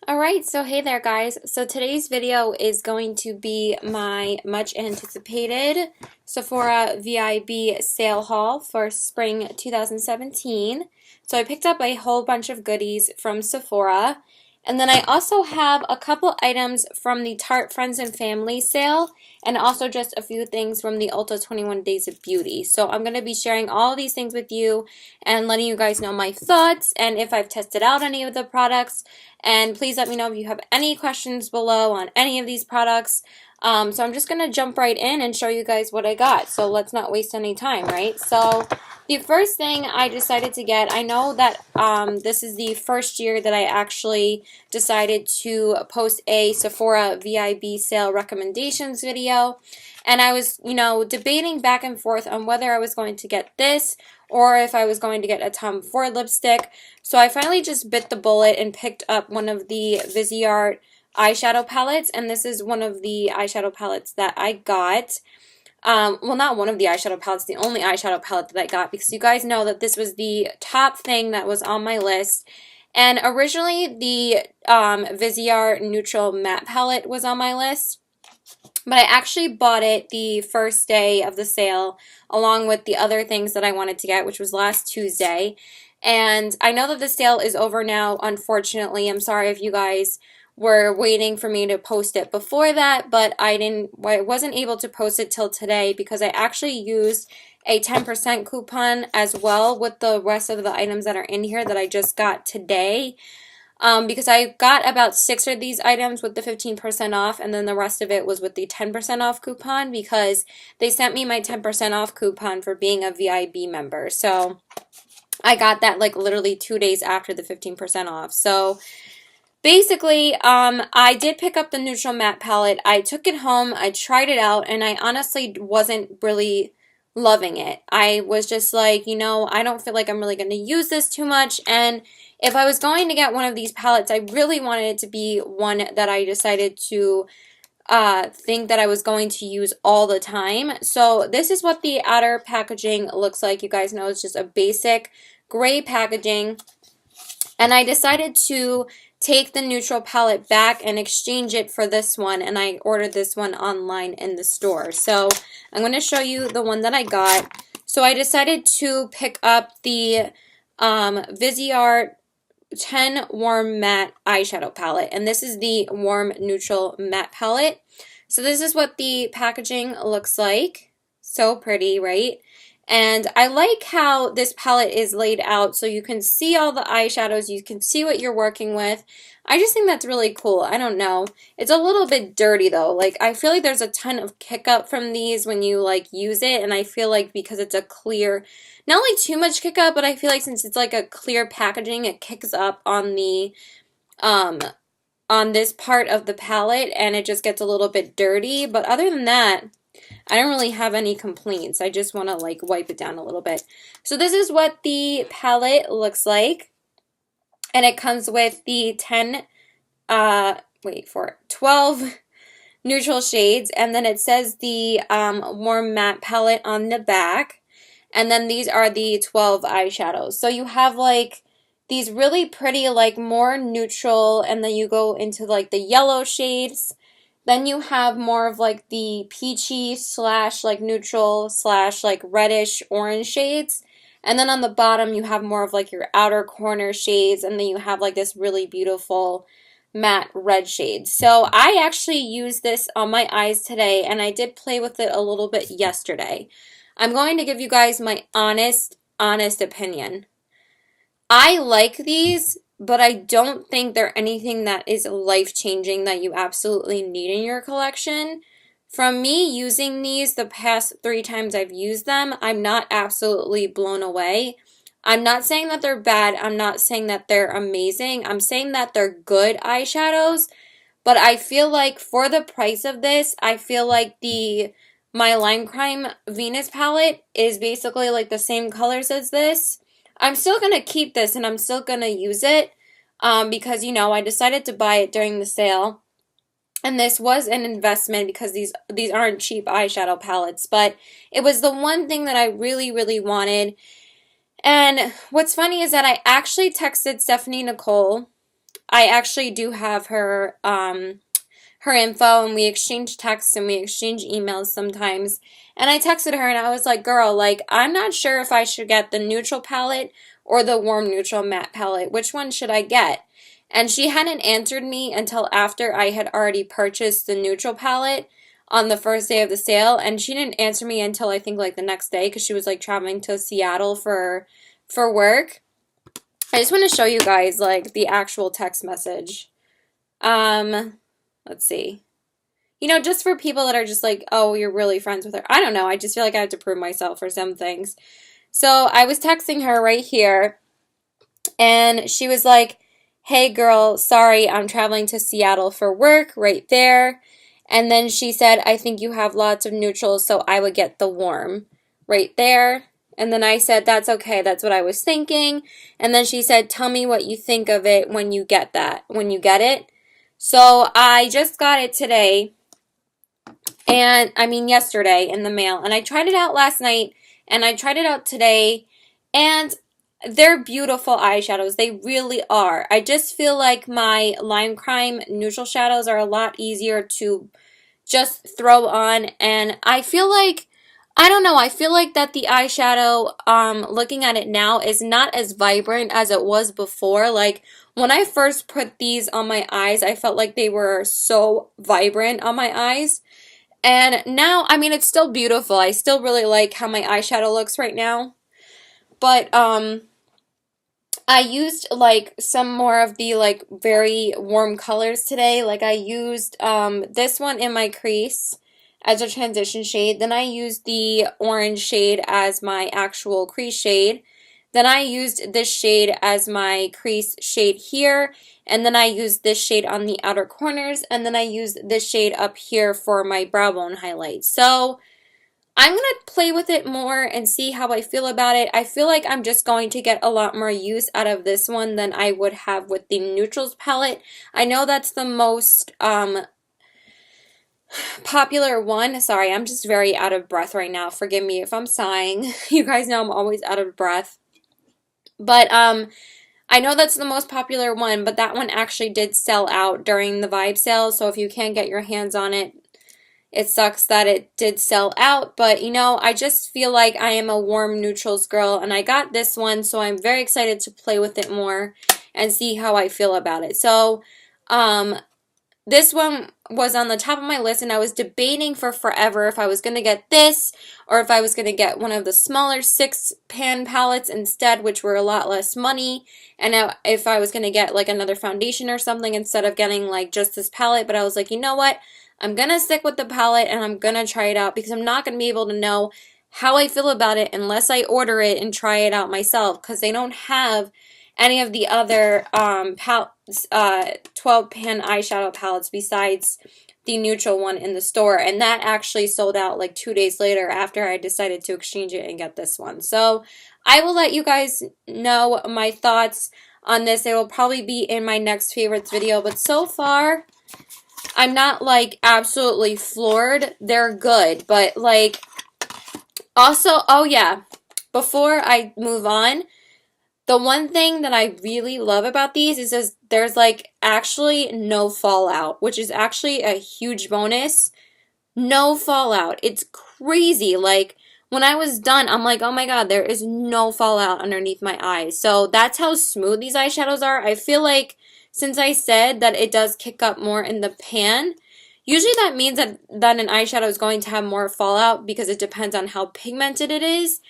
Alright, so hey there guys. So today's video is going to be my much anticipated Sephora VIB sale haul for spring 2017. So I picked up a whole bunch of goodies from Sephora. And then I also have a couple items from the Tarte Friends and Family sale and also just a few things from the Ulta 21 Days of Beauty. So I'm going to be sharing all of these things with you and letting you guys know my thoughts and if I've tested out any of the products. And please let me know if you have any questions below on any of these products. So I'm just going to jump right in and show you guys what I got. So let's not waste any time, right? So the first thing I decided to get, I know that this is the first year that I actually decided to post a Sephora VIB sale recommendations video. And I was, debating back and forth on whether I was going to get this or if I was going to get a Tom Ford lipstick. So I finally just bit the bullet and picked up one of the Viseart eyeshadow palettes, and this is one of the eyeshadow palettes that I got. Well, not one of the eyeshadow palettes, the only eyeshadow palette that I got, because you guys know that this was the top thing that was on my list. And originally, the Viseart Neutral Matte Palette was on my list, but I actually bought it the first day of the sale, along with the other things that I wanted to get, which was last Tuesday. And I know that the sale is over now, unfortunately. I'm sorry if you guys were waiting for me to post it before that, but I wasn't able to post it till today because I actually used a 10% coupon as well with the rest of the items that are in here that I just got today. Because I got about 6 of these items with the 15% off, and then the rest of it was with the 10% off coupon because they sent me my 10% off coupon for being a VIB member. So I got that like literally 2 days after the 15% off. So basically, I did pick up the Neutral Matte Palette. I took it home, I tried it out, and I honestly wasn't really loving it. I was just like, I don't feel like I'm really going to use this too much, and if I was going to get one of these palettes, I really wanted it to be one that I decided to think that I was going to use all the time. So this is what the outer packaging looks like. You guys know it's just a basic gray packaging. And I decided to take the neutral palette back and exchange it for this one, and I ordered this one online in the store. So I'm going to show you the one that I got. So I decided to pick up the Viseart 10 Warm Matte Eyeshadow Palette, and this is the Warm Neutral Matte Palette. So this is what the packaging looks like. So pretty, right? And I like how this palette is laid out so you can see all the eyeshadows, you can see what you're working with. I just think that's really cool. I don't know. It's a little bit dirty though. Like, I feel like there's a ton of kick up from these when you like use it, and I feel like because it's a clear, not only too much kick up, but I feel like since it's like a clear packaging, it kicks up on the on this part of the palette and it just gets a little bit dirty. But other than that, I don't really have any complaints. I just want to like wipe it down a little bit. So this is what the palette looks like. And it comes with the 12 neutral shades. And then it says the Warm Matte Palette on the back. And then these are the 12 eyeshadows. So you have like these really pretty like more neutral, and then you go into like the yellow shades. Then you have more of like the peachy slash like neutral slash like reddish orange shades. And then on the bottom you have more of like your outer corner shades, and then you have like this really beautiful matte red shade. So I actually used this on my eyes today, and I did play with it a little bit yesterday. I'm going to give you guys my honest opinion. I like these, but I don't think they're anything that is life-changing that you absolutely need in your collection. From me using these the past 3 times I've used them, I'm not absolutely blown away. I'm not saying that they're bad. I'm not saying that they're amazing. I'm saying that they're good eyeshadows, but I feel like for the price of this, I feel like my Lime Crime Venus palette is basically like the same colors as this. I'm still going to keep this and I'm still going to use it because, I decided to buy it during the sale. And this was an investment because these aren't cheap eyeshadow palettes. But it was the one thing that I really, really wanted. And what's funny is that I actually texted Stephanie Nicole I actually do have her her info, and we exchange texts and we exchange emails sometimes. And I texted her and I was like, girl, like, I'm not sure if I should get the neutral palette or the warm neutral matte palette. Which one should I get? And she hadn't answered me until after I had already purchased the neutral palette on the first day of the sale. And she didn't answer me until I think like the next day, because she was like traveling to Seattle for work. I just want to show you guys like the actual text message. Let's see. You know, just for people that are just like, oh, you're really friends with her. I don't know. I just feel like I have to prove myself for some things. So I was texting her right here, and she was like, hey, girl, sorry, I'm traveling to Seattle for work, right there. And then she said, I think you have lots of neutrals, so I would get the warm, right there. And then I said, that's okay, that's what I was thinking. And then she said, tell me what you think of it when you get it. So I just got it today, and I mean yesterday in the mail, and I tried it out last night, and I tried it out today, and they're beautiful eyeshadows. They really are. I just feel like my Lime Crime neutral shadows are a lot easier to just throw on, and I feel like, I don't know, I feel like that the eyeshadow, looking at it now, is not as vibrant as it was before. Like, when I first put these on my eyes, I felt like they were so vibrant on my eyes. And now, I mean, it's still beautiful. I still really like how my eyeshadow looks right now. But, I used, like, some more of the, like, very warm colors today. Like, I used, this one in my crease as a transition shade. Then I used the orange shade as my actual crease shade. Then I used this shade as my crease shade here, and then I used this shade on the outer corners, and then I used this shade up here for my brow bone highlight. So I'm going to play with it more and see how I feel about it. I feel like I'm just going to get a lot more use out of this one than I would have with the neutrals palette. I know that's the most popular one. Sorry, I'm just very out of breath right now. Forgive me if I'm sighing. You guys know I'm always out of breath. But I know that's the most popular one, but that one actually did sell out during the Vibe sale, so if you can't get your hands on it, it sucks that it did sell out. But, you know, I just feel like I am a warm neutrals girl, and I got this one, so I'm very excited to play with it more and see how I feel about it. So, this one was on the top of my list, and I was debating for forever if I was going to get this or if I was going to get one of the smaller 6-pan palettes instead, which were a lot less money, and if I was going to get like another foundation or something instead of getting like just this palette. But I was like, you know what? I'm going to stick with the palette, and I'm going to try it out, because I'm not going to be able to know how I feel about it unless I order it and try it out myself, because they don't have any of the other 12-pan eyeshadow palettes besides the neutral one in the store, and that actually sold out like 2 days later after I decided to exchange it and get this one. So I will let you guys know my thoughts on this. It will probably be in my next favorites video, but so far I'm not like absolutely floored. They're good, but like, also, oh yeah, before I move on, the one thing that I really love about these is there's like actually no fallout, which is actually a huge bonus. No fallout. It's crazy. Like, when I was done, I'm like, oh my god, there is no fallout underneath my eyes. So that's how smooth these eyeshadows are. I feel like, since I said that it does kick up more in the pan, usually that means that an eyeshadow is going to have more fallout, because it depends on how pigmented it is.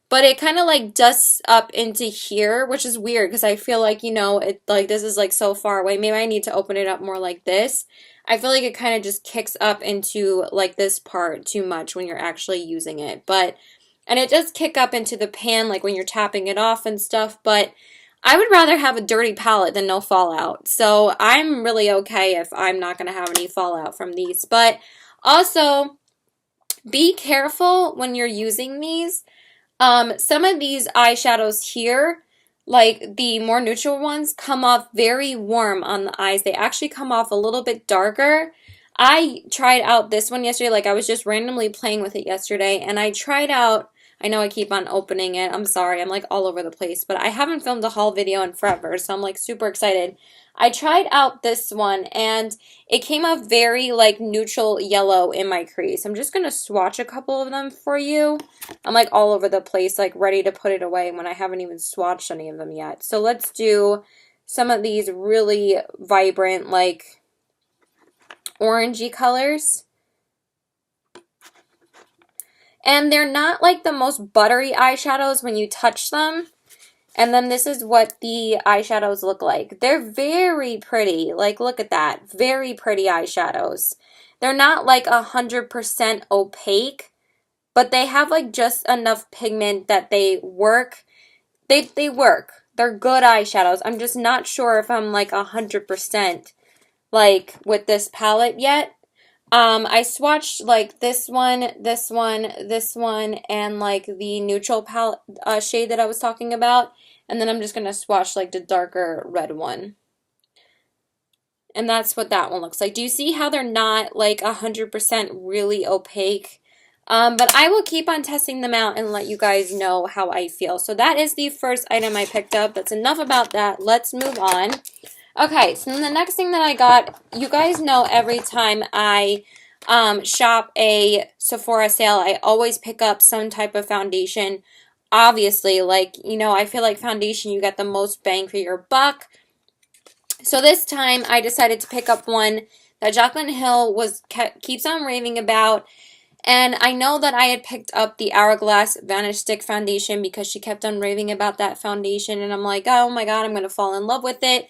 But it kind of like dusts up into here, which is weird, because I feel like, you know, it like this is like so far away. Maybe I need to open it up more like this. I feel like it kind of just kicks up into like this part too much when you're actually using it. And it does kick up into the pan like when you're tapping it off and stuff, but I would rather have a dirty palette than no fallout. So I'm really okay if I'm not going to have any fallout from these. But also, be careful when you're using these. Some of these eyeshadows here, like the more neutral ones, come off very warm on the eyes. They actually come off a little bit darker. I tried out this one yesterday. Like, I was just randomly playing with it yesterday, and I tried out I know I keep on opening it. I'm sorry, I'm like all over the place, but I haven't filmed a haul video in forever, so I'm like super excited. I tried out this one and it came out very like neutral yellow in my crease. I'm just gonna swatch a couple of them for you. I'm like all over the place, like ready to put it away when I haven't even swatched any of them yet. So let's do some of these really vibrant, like orangey colors. And they're not like the most buttery eyeshadows when you touch them. And then this is what the eyeshadows look like. They're very pretty. Like, look at that. Very pretty eyeshadows. They're not like 100% opaque, but they have like just enough pigment that they work. They work. They're good eyeshadows. I'm just not sure if I'm like 100% like with this palette yet. I swatched like this one, this one, this one, and like the neutral palette shade that I was talking about. And then I'm just going to swatch like the darker red one. And that's what that one looks like. Do you see how they're not like 100% really opaque? But I will keep on testing them out and let you guys know how I feel. So that is the first item I picked up. That's enough about that. Let's move on. Okay, so then the next thing that I got, you guys know every time I shop a Sephora sale, I always pick up some type of foundation. Obviously, like, you know, I feel like foundation, you get the most bang for your buck. So this time I decided to pick up one that Jaclyn Hill keeps on raving about. And I know that I had picked up the Hourglass Vanish Stick foundation because she kept on raving about that foundation. And I'm like, oh my God, I'm going to fall in love with it.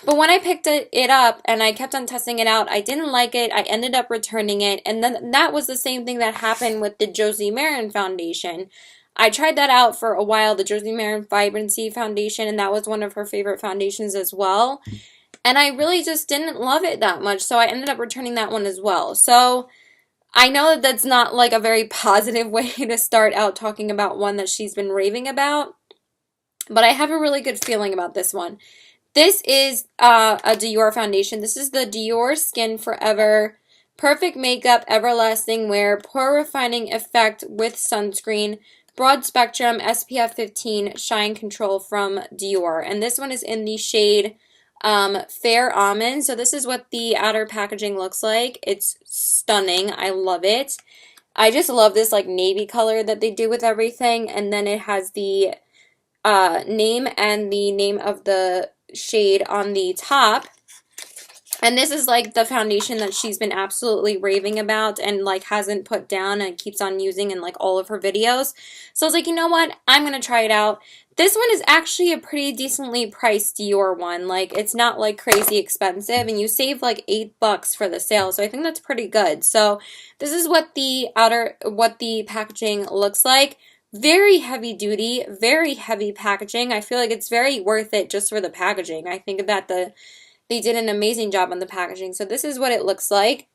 But when I picked it up and I kept on testing it out, I didn't like it. I ended up returning it. And then that was the same thing that happened with the Josie Maran foundation. I tried that out for a while, the Josie Maran Vibrancy foundation, and that was one of her favorite foundations as well. And I really just didn't love it that much, so I ended up returning that one as well. So I know that that's not like a very positive way to start out talking about one that she's been raving about, but I have a really good feeling about this one. This is a Dior foundation. This is the Diorskin Forever Perfect Makeup Everlasting Wear Pore Refining Effect with Sunscreen Broad Spectrum SPF 15 Shine Control from Dior. And this one is in the shade Fair Almond. So this is what the outer packaging looks like. It's stunning. I love it. I just love this like navy color that they do with everything. And then it has the name and the name of the shade on the top. And this is like the foundation that she's been absolutely raving about and like hasn't put down and keeps on using in like all of her videos. So I was like, you know what? I'm going to try it out. This one is actually a pretty decently priced Dior one. Like, it's not like crazy expensive and you save like $8 for the sale. So I think that's pretty good. So this is what the packaging looks like. Very heavy duty, very heavy packaging. I feel like it's very worth it just for the packaging. I think that they did an amazing job on the packaging. So this is what it looks like.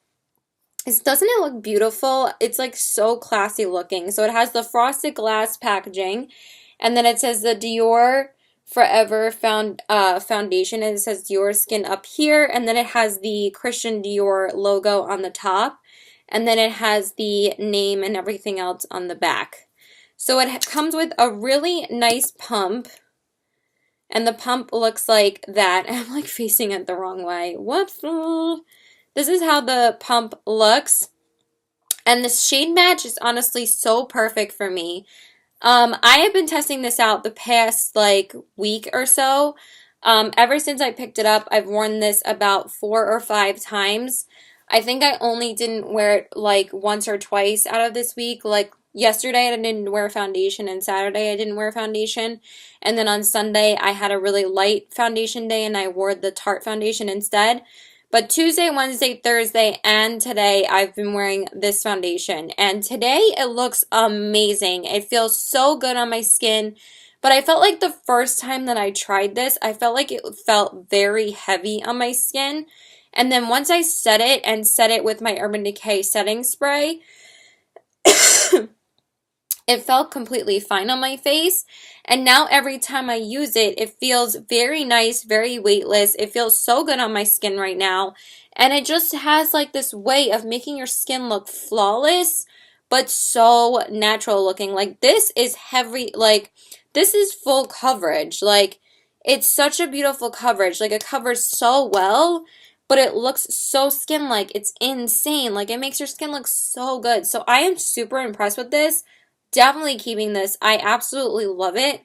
Doesn't it look beautiful? It's like so classy looking. So it has the frosted glass packaging. And then it says the Dior Forever foundation. And it says Diorskin up here. And then it has the Christian Dior logo on the top. And then it has the name and everything else on the back. So it comes with a really nice pump, and the pump looks like that. I'm like facing it the wrong way. Whoops. This is how the pump looks, and the shade match is honestly so perfect for me. I have been testing this out the past like week or so. Ever since I picked it up, I've worn this about 4 or 5 times. I think I only didn't wear it like once or twice out of this week. Like yesterday I didn't wear foundation and Saturday I didn't wear foundation. And then on Sunday I had a really light foundation day and I wore the Tarte foundation instead. But Tuesday, Wednesday, Thursday, and today I've been wearing this foundation. And today it looks amazing. It feels so good on my skin. But I felt like the first time that I tried this, I felt like it felt very heavy on my skin. And then once I set it with my Urban Decay setting spray, it felt completely fine on my face. And now every time I use it, it feels very nice, very weightless. It feels so good on my skin right now. And it just has like this way of making your skin look flawless, but so natural looking. Like, this is heavy, like, this is full coverage. Like, it's such a beautiful coverage. Like, it covers so well, but it looks so skin-like. It's insane. Like, it makes your skin look so good. So I am super impressed with this. Definitely keeping this. I absolutely love it.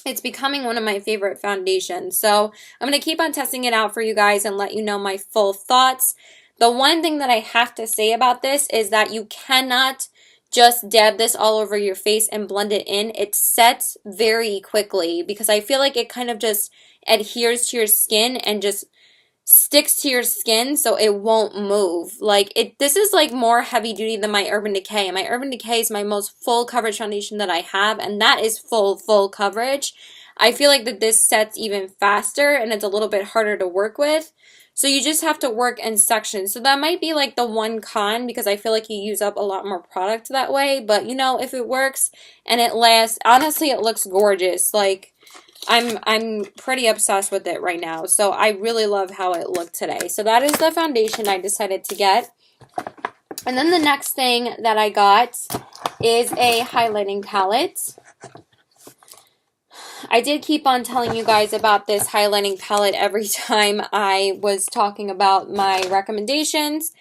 It's becoming one of my favorite foundations. So I'm going to keep on testing it out for you guys and let you know my full thoughts. The one thing that I have to say about this is that you cannot just dab this all over your face and blend it in. It sets very quickly because I feel like it kind of just adheres to your skin and just sticks to your skin so it won't move. Like, this is like more heavy duty than my Urban Decay. My Urban Decay is my most full coverage foundation that I have, and that is full coverage. I feel like that this sets even faster and it's a little bit harder to work with. So you just have to work in sections. So that might be like the one con, because I feel like you use up a lot more product that way. But you know, if it works and it lasts, honestly, it looks gorgeous. Like, I'm pretty obsessed with it right now. So I really love how it looked today. So that is the foundation I decided to get. And then the next thing that I got is a highlighting palette. I did keep on telling you guys about this highlighting palette every time I was talking about my recommendations.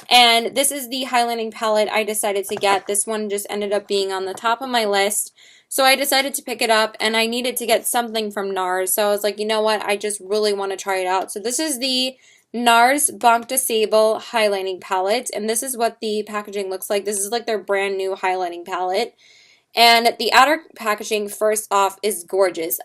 And this is the highlighting palette I decided to get. This one just ended up being on the top of my list. So I decided to pick it up, and I needed to get something from NARS. So I was like, you know what? I just really want to try it out. So this is the NARS Banc de Sable highlighting palette, and this is what the packaging looks like. This is like their brand new highlighting palette. And the outer packaging, first off, is gorgeous.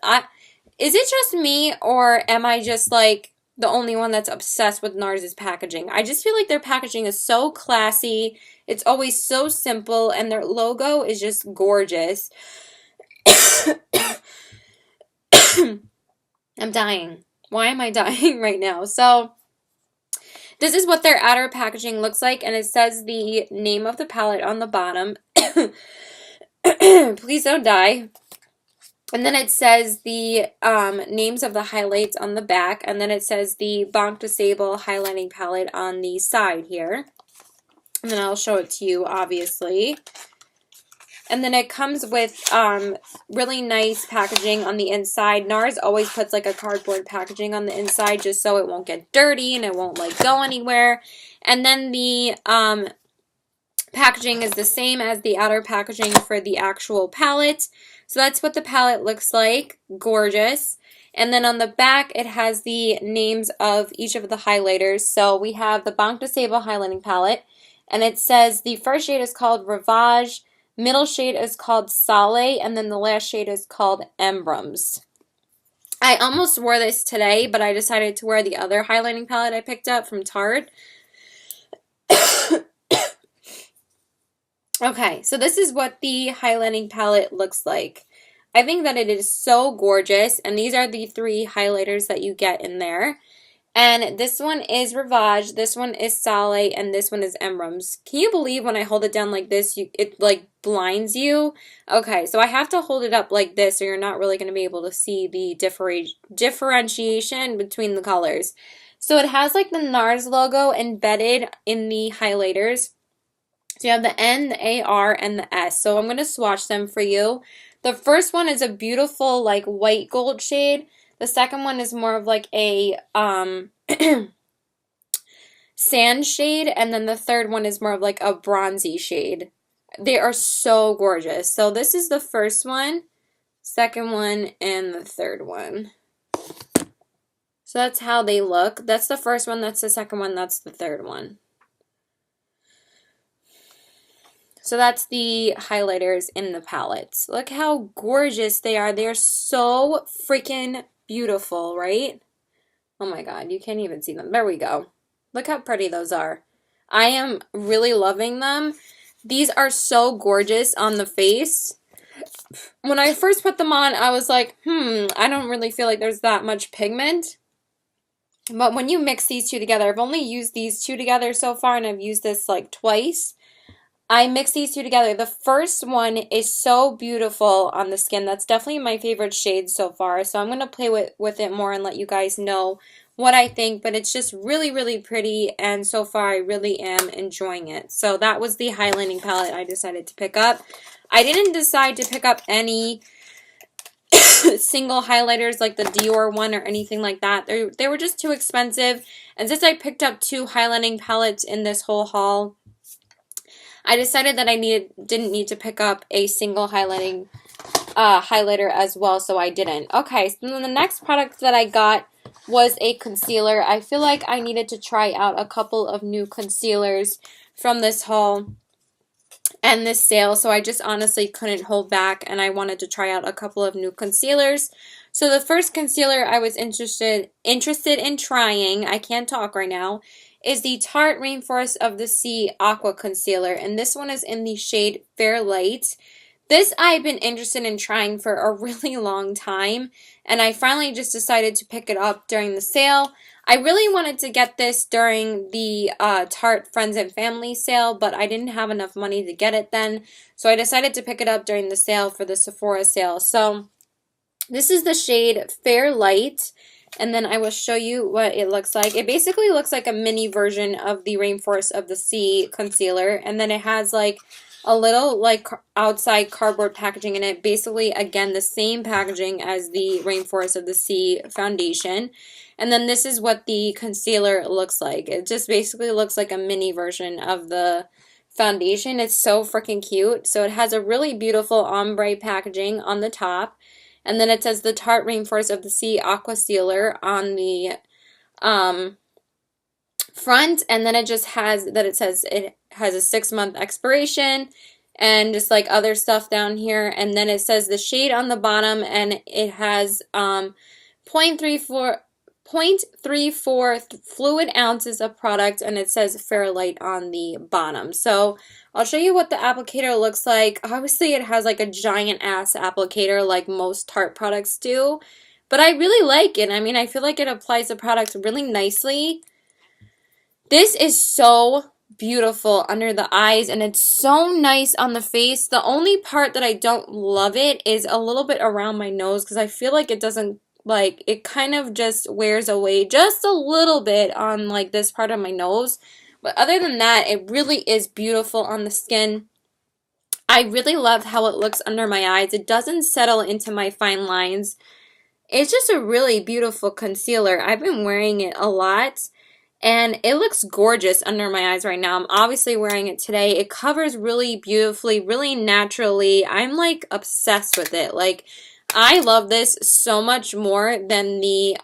Is it just me, or am I just like the only one that's obsessed with NARS's packaging? I just feel like their packaging is so classy. It's always so simple, and their logo is just gorgeous. I'm dying. Why am I dying right now? So this is what their outer packaging looks like, and it says the name of the palette on the bottom. Please don't die. And then it says the names of the highlights on the back, and then it says the Banc de Sable highlighting palette on the side here. And then I'll show it to you, obviously. And then it comes with really nice packaging on the inside. NARS always puts like a cardboard packaging on the inside just so it won't get dirty and it won't like go anywhere. And then the packaging is the same as the outer packaging for the actual palette. So that's what the palette looks like. Gorgeous. And then on the back, it has the names of each of the highlighters. So we have the Banc de Sable highlighting palette, and it says the first shade is called Ravage, middle shade is called Sale, and then the last shade is called Emblems. I almost wore this today, but I decided to wear the other highlighting palette I picked up from Tarte. Okay, so this is what the highlighting palette looks like. I think that it is so gorgeous, and these are the 3 highlighters that you get in there. And this one is Ravage, this one is Sale, and this one is Emblems. Can you believe when I hold it down like this, it like blinds you? Okay, so I have to hold it up like this, so you're not really going to be able to see the differentiation between the colors. So it has like the NARS logo embedded in the highlighters. So you have the N, the A-R, and the S. So I'm going to swatch them for you. The first one is a beautiful like white gold shade. The second one is more of like a sand shade. And then the third one is more of like a bronzy shade. They are so gorgeous. So this is the first one, second one, and the third one. So that's how they look. That's the first one, that's the second one, that's the third one. So that's the highlighters in the palettes. Look how gorgeous they are. They're so freaking beautiful, right? Oh my god, you can't even see them. There we go. Look how pretty those are. I am really loving them. These are so gorgeous on the face. When I first put them on, I was like, I don't really feel like there's that much pigment. But when you mix these two together, I've only used these two together so far, and I've used this like twice. I mix these two together. The first one is so beautiful on the skin. That's definitely my favorite shade so far. So I'm going to play with it more and let you guys know what I think, but it's just really, really pretty, and so far I really am enjoying it. So that was the highlighting palette I decided to pick up. I didn't decide to pick up any single highlighters like the Dior one or anything like that. They were just too expensive, and since I picked up 2 highlighting palettes in this whole haul, I decided that I didn't need to pick up a single highlighting highlighter as well, so I didn't. Okay, so then the next product that I got was a concealer. I feel like I needed to try out a couple of new concealers from this haul and this sale, so I just honestly couldn't hold back, and I wanted to try out a couple of new concealers. So the first concealer I was interested in trying, I can't talk right now, is the Tarte Rainforest of the Sea Aqua Concealer, and this one is in the shade Fair Light. This I've been interested in trying for a really long time, and I finally just decided to pick it up during the sale. I really wanted to get this during the Tarte Friends and Family sale, but I didn't have enough money to get it then, so I decided to pick it up during the sale for the Sephora sale. So this is the shade Fair Light, and then I will show you what it looks like. It basically looks like a mini version of the Rainforest of the Sea concealer, and then it has like a little like outside cardboard packaging in it. Basically, again, the same packaging as the Rainforest of the Sea foundation. And then this is what the concealer looks like. It just basically looks like a mini version of the foundation. It's so freaking cute. So it has a really beautiful ombre packaging on the top. And then it says the Tarte Rainforest of the Sea Aquacealer on the front, and then it just has that it says it has a 6-month expiration and just like other stuff down here, and then it says the shade on the bottom, and it has 0.34 fluid ounces of product, and it says Fair Light on the bottom. So I'll show you what the applicator looks like. Obviously it has like a giant ass applicator like most Tarte products do, but I really like it. I mean, I feel like it applies the product really nicely. This is so beautiful under the eyes, and it's so nice on the face. The only part that I don't love it is a little bit around my nose, because I feel like it doesn't, like, it kind of just wears away just a little bit on like this part of my nose. But other than that, it really is beautiful on the skin. I really love how it looks under my eyes. It doesn't settle into my fine lines. It's just a really beautiful concealer. I've been wearing it a lot, and it looks gorgeous under my eyes right now. I'm obviously wearing it today. It covers really beautifully, really naturally. I'm like obsessed with it. Like, I love this so much more than the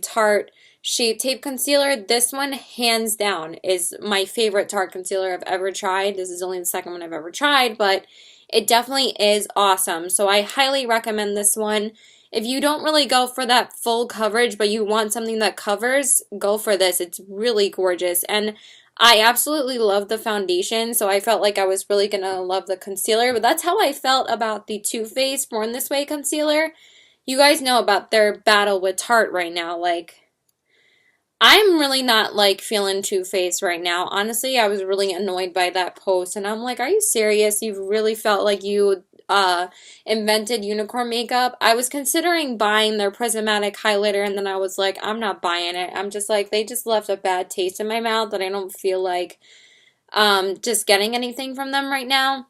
Tarte Shape Tape Concealer. This one, hands down, is my favorite Tarte concealer I've ever tried. This is only the second one I've ever tried, but it definitely is awesome. So I highly recommend this one. If you don't really go for that full coverage, but you want something that covers, go for this. It's really gorgeous. And I absolutely love the foundation, so I felt like I was really going to love the concealer. But that's how I felt about the Too Faced Born This Way concealer. You guys know about their battle with Tarte right now. Like, I'm really not like feeling Too Faced right now. Honestly, I was really annoyed by that post, and I'm like, are you serious? You've really felt like you invented unicorn makeup? I was considering buying their prismatic highlighter, and then I was like, I'm not buying it. I'm just like, they just left a bad taste in my mouth that I don't feel like just getting anything from them right now.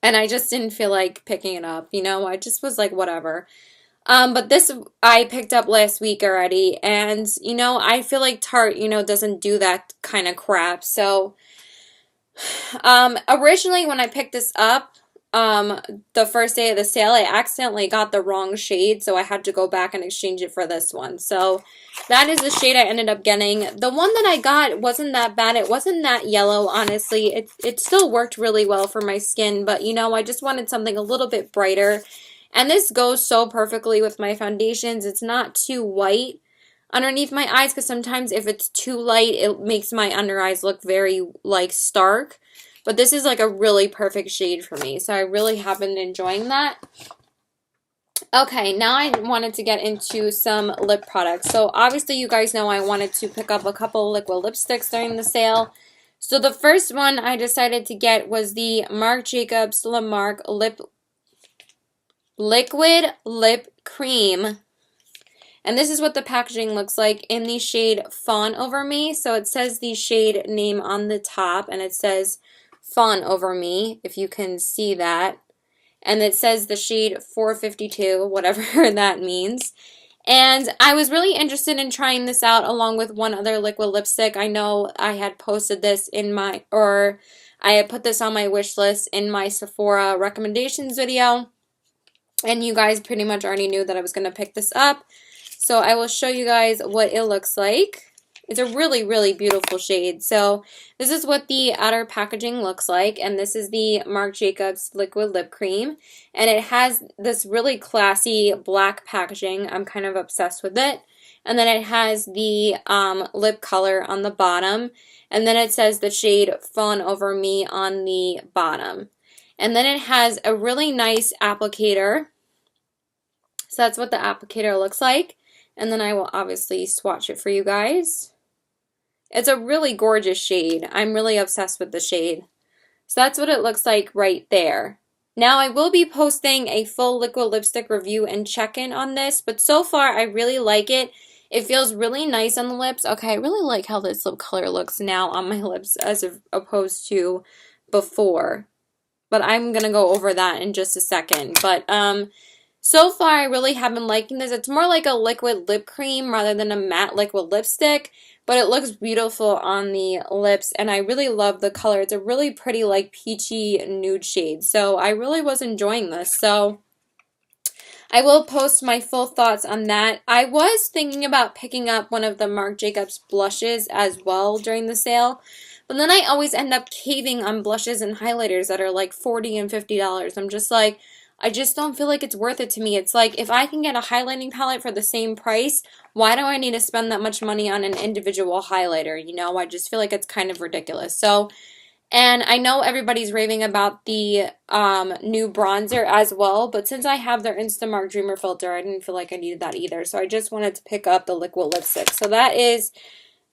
And I just didn't feel like picking it up, you know? I just was like, whatever. But this I picked up last week already, and, you know, I feel like Tarte, you know, doesn't do that kind of crap. So, originally when I picked this up, the first day of the sale, I accidentally got the wrong shade, so I had to go back and exchange it for this one. So that is the shade I ended up getting. The one that I got wasn't that bad. It wasn't that yellow, honestly. It still worked really well for my skin, but, you know, I just wanted something a little bit brighter. And this goes so perfectly with my foundations. It's not too white underneath my eyes, because sometimes if it's too light, it makes my under eyes look very, like, stark. But this is like a really perfect shade for me, so I really have been enjoying that. Okay, now I wanted to get into some lip products. So obviously you guys know I wanted to pick up a couple liquid lipsticks during the sale. So the first one I decided to get was the Marc Jacobs Le Marc Liquid Lip Cream. And this is what the packaging looks like in the shade Fawn Over Me. So it says the shade name on the top, and it says Fawn Over Me, if you can see that. And it says the shade 452, whatever that means. And I was really interested in trying this out along with one other liquid lipstick. I know I had posted this in my, or I had put this on my wish list in my Sephora recommendations video. And you guys pretty much already knew that I was going to pick this up. So I will show you guys what it looks like. It's a really, really beautiful shade. So this is what the outer packaging looks like. And this is the Marc Jacobs Liquid Lip Cream. And it has this really classy black packaging. I'm kind of obsessed with it. And then it has the lip color on the bottom. And then it says the shade Fawn Over Me on the bottom. And then it has a really nice applicator. So that's what the applicator looks like. And then I will obviously swatch it for you guys. It's a really gorgeous shade. I'm really obsessed with the shade. So that's what it looks like right there. Now I will be posting a full liquid lipstick review and check-in on this, but so far I really like it. It feels really nice on the lips. Okay, I really like how this lip color looks now on my lips as opposed to before. But I'm going to go over that in just a second. But so far I really have been liking this. It's more like a liquid lip cream rather than a matte liquid lipstick. But it looks beautiful on the lips, and I really love the color. It's a really pretty, like, peachy nude shade. So I really was enjoying this. So I will post my full thoughts on that. I was thinking about picking up one of the Marc Jacobs blushes as well during the sale. But then I always end up caving on blushes and highlighters that are like $40 and $50. I'm just like, I just don't feel like it's worth it to me. It's like, if I can get a highlighting palette for the same price, why do I need to spend that much money on an individual highlighter? You know, I just feel like it's kind of ridiculous. So, and I know everybody's raving about the new bronzer as well, but since I have their Instamark Dreamer filter, I didn't feel like I needed that either. So I just wanted to pick up the liquid lipstick. So that is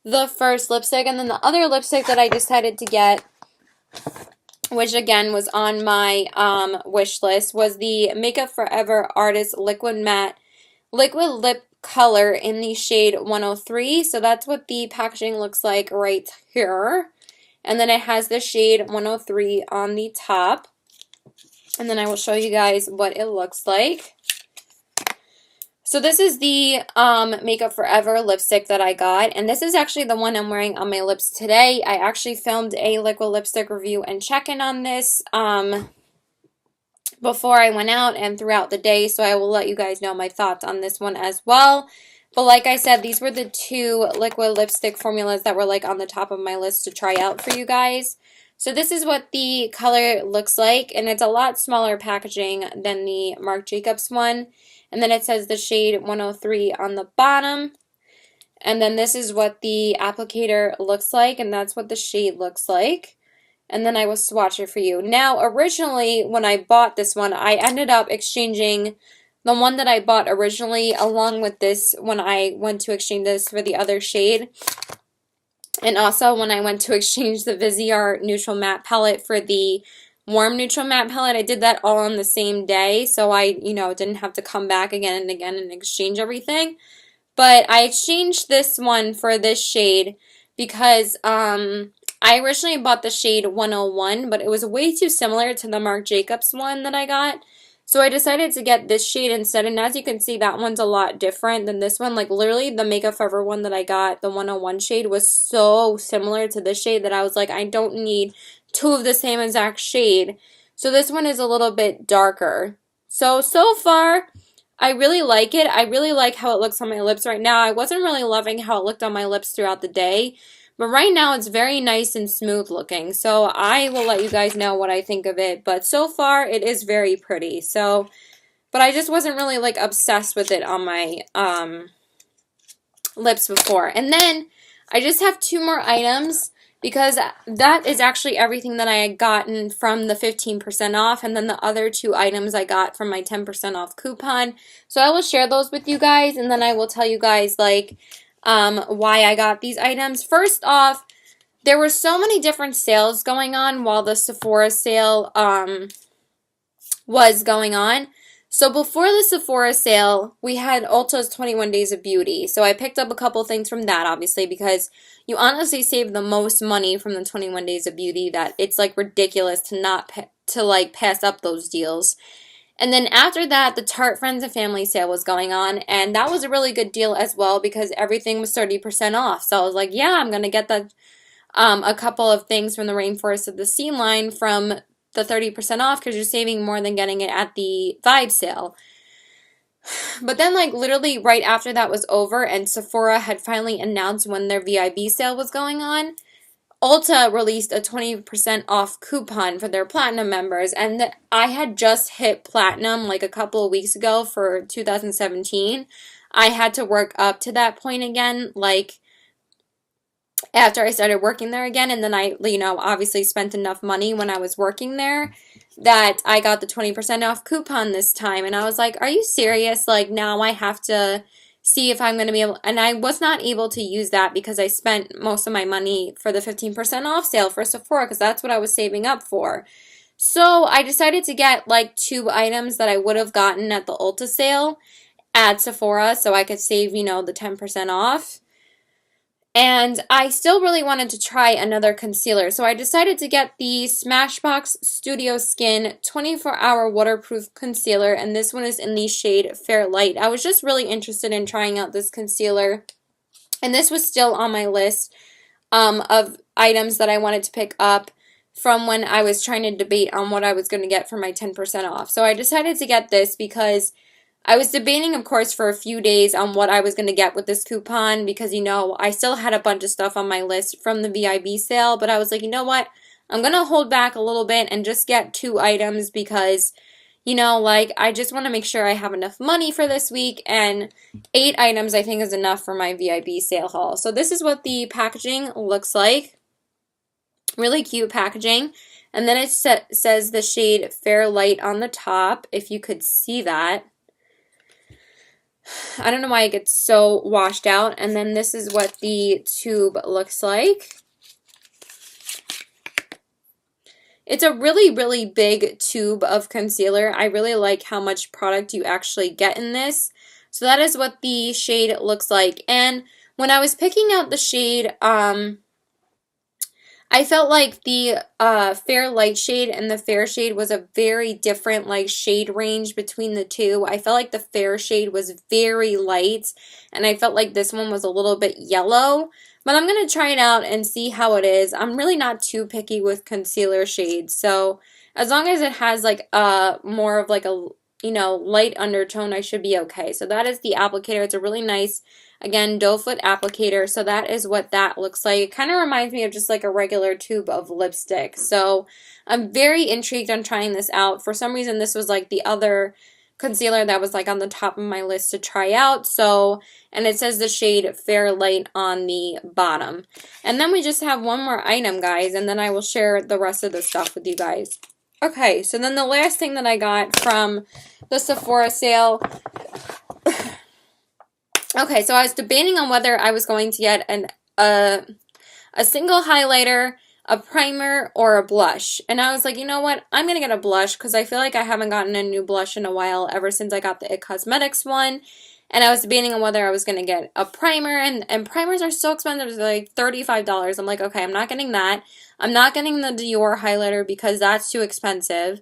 the first lipstick. And then the other lipstick that I decided to get, which again was on my wish list, was the Makeup Forever Artist Liquid Matte Liquid Lip Color in the shade 103. So that's what the packaging looks like right here. And then it has the shade 103 on the top. And then I will show you guys what it looks like. So this is the Makeup Forever lipstick that I got, and this is actually the one I'm wearing on my lips today. I actually filmed a liquid lipstick review and check-in on this before I went out and throughout the day, so I will let you guys know my thoughts on this one as well. But like I said, these were the two liquid lipstick formulas that were like on the top of my list to try out for you guys. So this is what the color looks like, and it's a lot smaller packaging than the Marc Jacobs one. And then it says the shade 103 on the bottom. And then this is what the applicator looks like, and that's what the shade looks like. And then I will swatch it for you. Now, originally, when I bought this one, I ended up exchanging the one that I bought originally along with this when I went to exchange this for the other shade. And also when I went to exchange the Viseart Neutral Matte Palette for the Warm Neutral Matte Palette, I did that all on the same day, so I, you know, didn't have to come back again and again and exchange everything. But I exchanged this one for this shade because I originally bought the shade 101, but it was way too similar to the Marc Jacobs one that I got. So I decided to get this shade instead, and as you can see, that one's a lot different than this one. Like, literally, the Makeup Forever one that I got, the 101 shade, was so similar to this shade that I was like, I don't need two of the same exact shade. So this one is a little bit darker. So far, I really like it. I really like how it looks on my lips right now. I wasn't really loving how it looked on my lips throughout the day, but right now it's very nice and smooth looking. So I will let you guys know what I think of it, but so far it is very pretty. So, but I just wasn't really like obsessed with it on my lips before. And then I just have two more items, because that is actually everything that I had gotten from the 15% off, and then the other two items I got from my 10% off coupon. So I will share those with you guys, and then I will tell you guys like why I got these items. First off, there were so many different sales going on while the Sephora sale was going on. So before the Sephora sale, we had Ulta's 21 Days of Beauty. So I picked up a couple things from that, obviously, because you honestly save the most money from the 21 Days of Beauty that it's like ridiculous to not pass up those deals. And then after that, the Tarte Friends and Family sale was going on, and that was a really good deal as well because everything was 30% off. So I was like, yeah, I'm going to get a couple of things from the Rainforest of the Sea line from the 30% off because you're saving more than getting it at the VIB sale. But then, like, literally right after that was over and Sephora had finally announced when their VIB sale was going on, Ulta released a 20% off coupon for their platinum members, and I had just hit platinum like a couple of weeks ago for 2017. I had to work up to that point again, like after I started working there again, and then I, obviously spent enough money when I was working there that I got the 20% off coupon this time, and I was like, are you serious? Like, now I have to see if I'm going to be able, and I was not able to use that because I spent most of my money for the 15% off sale for Sephora because that's what I was saving up for. So I decided to get like 2 items that I would have gotten at the Ulta sale at Sephora so I could save, the 10% off. And I still really wanted to try another concealer, so I decided to get the Smashbox Studio Skin 24-Hour Waterproof Concealer, and this one is in the shade Fair Light. I was just really interested in trying out this concealer, and this was still on my list of items that I wanted to pick up from when I was trying to debate on what I was going to get for my 10% off. So I decided to get this because I was debating, of course, for a few days on what I was going to get with this coupon because, I still had a bunch of stuff on my list from the VIB sale, but I was like, you know what? I'm going to hold back a little bit and just get 2 items because, I just want to make sure I have enough money for this week, and 8 items I think is enough for my VIB sale haul. So this is what the packaging looks like. Really cute packaging. And then it says the shade Fair Light on the top, if you could see that. I don't know why it gets so washed out. And then this is what the tube looks like. It's a really, really big tube of concealer. I really like how much product you actually get in this. So that is what the shade looks like. And when I was picking out the shade, I felt like the Fair Light shade and the Fair shade was a very different shade range between the two. I felt like the Fair shade was very light, and I felt like this one was a little bit yellow. But I'm going to try it out and see how it is. I'm really not too picky with concealer shades, so as long as it has more of a light undertone, I should be okay. So that is the applicator. It's a really nice, again, doe foot applicator. So that is what that looks like. It kind of reminds me of just like a regular tube of lipstick. So I'm very intrigued on trying this out. For some reason, this was like the other concealer that was like on the top of my list to try out. So, and it says the shade Fair Light on the bottom. And then we just have one more item, guys, and then I will share the rest of the stuff with you guys. Okay, so then the last thing that I got from the Sephora sale. Okay, so I was debating on whether I was going to get a single highlighter, a primer, or a blush. And I was like, you know what? I'm going to get a blush because I feel like I haven't gotten a new blush in a while ever since I got the IT Cosmetics one. And I was debating on whether I was going to get a primer, and primers are so expensive. They're like $35. I'm like, okay, I'm not getting that. I'm not getting the Dior highlighter because that's too expensive.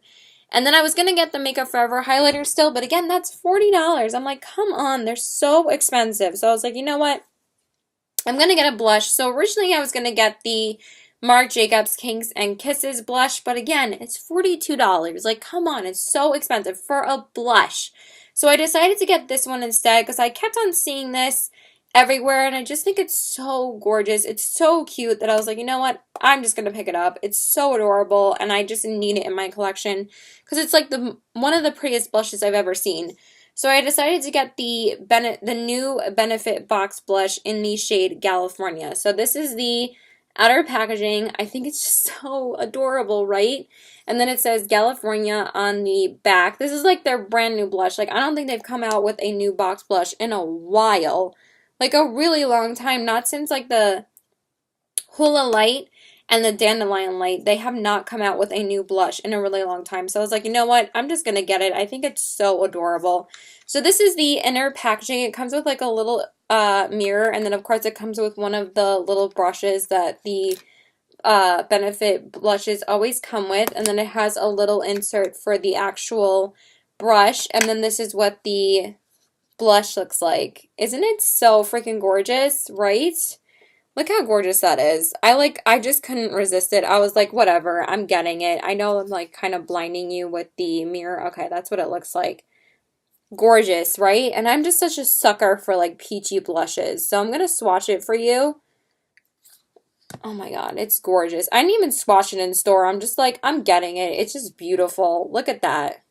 And then I was going to get the Makeup Forever highlighter still, but again, that's $40. I'm like, come on, they're so expensive. So I was like, you know what? I'm going to get a blush. So originally I was going to get the Marc Jacobs Kinks and Kisses blush, but again, it's $42. Like, come on, it's so expensive for a blush. So I decided to get this one instead because I kept on seeing this everywhere, and I just think it's so gorgeous. It's so cute that I was like, you know what? I'm just going to pick it up. It's so adorable, and I just need it in my collection because it's like one of the prettiest blushes I've ever seen. So I decided to get the new Benefit Box Blush in the shade GALifornia. So this is the outer packaging. I think it's just so adorable, right? And then it says GALifornia on the back. This is like their brand new blush. Like, I don't think they've come out with a new box blush in a while. Like a really long time. Not since like the Hula Light and the Dandelion Light. They have not come out with a new blush in a really long time. So I was like, you know what? I'm just going to get it. I think it's so adorable. So this is the inner packaging. It comes with like a little mirror, and then of course it comes with one of the little brushes that the Benefit blushes always come with, and then it has a little insert for the actual brush, and then this is what the blush looks like. Isn't it so freaking gorgeous, right? Look how gorgeous that is. I just couldn't resist it. I was like, whatever, I'm getting it. I know I'm like kind of blinding you with the mirror. Okay, that's what it looks like. Gorgeous, right? And I'm just such a sucker for like peachy blushes. So I'm going to swatch it for you. Oh my god, it's gorgeous. I didn't even swatch it in store. I'm just like, I'm getting it. It's just beautiful. Look at that.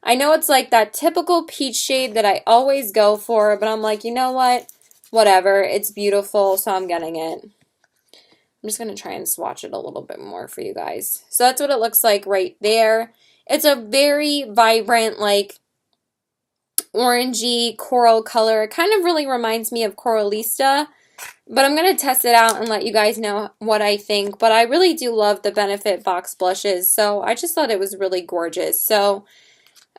I know it's like that typical peach shade that I always go for, but I'm like, you know what? Whatever. It's beautiful, so I'm getting it. I'm just going to try and swatch it a little bit more for you guys. So that's what it looks like right there. It's a very vibrant, like, orangey coral color. It kind of really reminds me of Coralista. But I'm going to test it out and let you guys know what I think. But I really do love the Benefit box blushes. So I just thought it was really gorgeous. So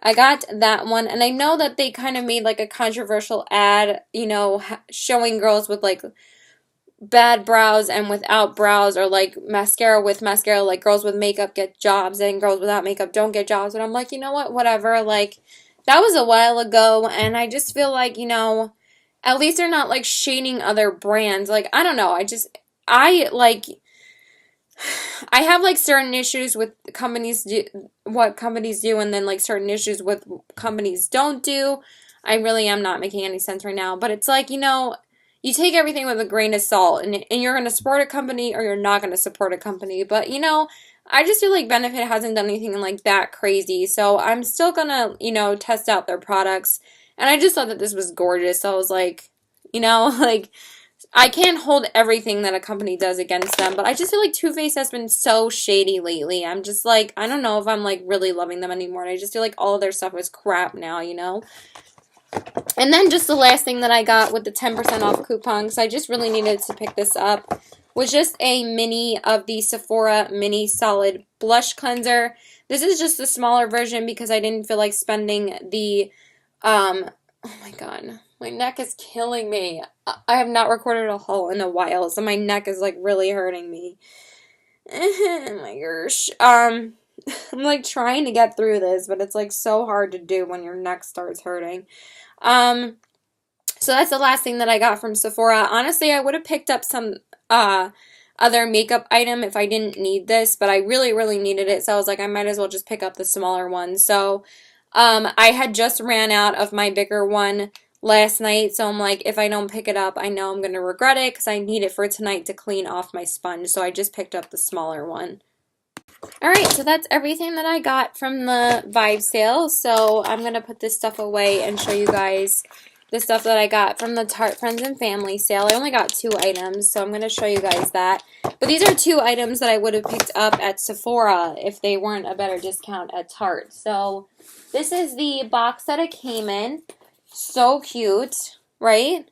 I got that one. And I know that they kind of made like a controversial ad, you know, showing girls with like bad brows and without brows, or like mascara with mascara, like girls with makeup get jobs and girls without makeup don't get jobs. But I'm like, you know what, whatever. Like, that was a while ago. And I just feel like, you know, at least they're not, like, shading other brands. Like, I don't know. I have, like, certain issues with what companies do, and then, like, certain issues with companies don't do. I really am not making any sense right now. But it's like, you know, you take everything with a grain of salt, and you're going to support a company or you're not going to support a company. But, you know, I just feel like Benefit hasn't done anything, like, that crazy. So I'm still going to, you know, test out their products. And I just thought that this was gorgeous. So I was like, you know, like, I can't hold everything that a company does against them. But I just feel like Too Faced has been so shady lately. I'm just like, I don't know if I'm, like, really loving them anymore. And I just feel like all of their stuff is crap now, you know. And then just the last thing that I got with the 10% off coupon, because I just really needed to pick this up, was just a mini of the Sephora Mini Solid Blush Cleanser. This is just the smaller version because I didn't feel like spending the... oh my god, my neck is killing me. I have not recorded a haul in a while, so my neck is like really hurting me. Oh my gosh. I'm like trying to get through this, but it's like so hard to do when your neck starts hurting. So that's the last thing that I got from Sephora. Honestly, I would have picked up some other makeup item if I didn't need this, but I really, really needed it, so I was like, I might as well just pick up the smaller one. So I had just ran out of my bigger one last night, so I'm like, if I don't pick it up, I know I'm going to regret it because I need it for tonight to clean off my sponge, so I just picked up the smaller one. Alright, so that's everything that I got from the Vibe sale, so I'm going to put this stuff away and show you guys the stuff that I got from the Tarte Friends and Family sale. I only got 2 items, so I'm going to show you guys that. But these are 2 items that I would have picked up at Sephora if they weren't a better discount at Tarte. So this is the box that it came in. So cute, right?